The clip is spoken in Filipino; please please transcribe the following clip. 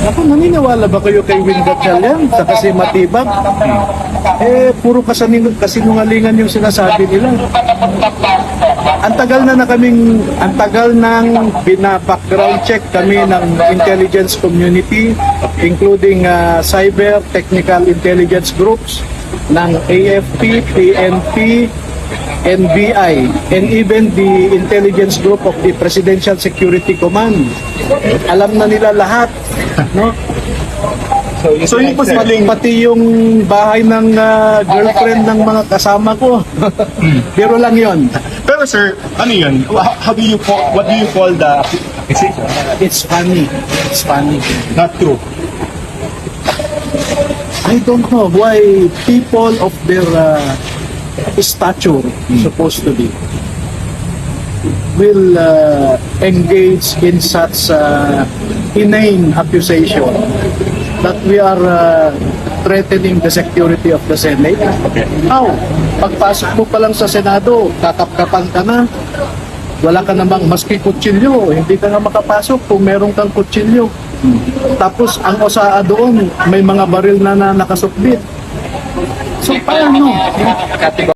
Ako, naniniwala ba kayo kay Win Gatchalian sa kasi matibag? Puro kasinungalingan yung sinasabi nila. Ang tagal nang bina-background check kami ng intelligence community, including cyber technical intelligence groups ng AFP, PNP, NBI, and even the intelligence group of the Presidential Security Command. Alam na nila lahat, no? So yung posibleng Pati yung bahay ng girlfriend ng mga kasama ko. Pero lang yon. pero sir, ano yun? What do you call the accusation? It's funny. It's funny. Not true. I don't know why people of their stature, supposed to be, will engage in such inane accusation that we are threatening the security of the Senate. How? Pagpasok mo pa lang sa Senado, kakapkapan ka na, wala ka namang maski kutsilyo, hindi ka nga makapasok kung meron kang kutsilyo. Tapos ang osaa doon, may mga baril na nakasukbit. So paano?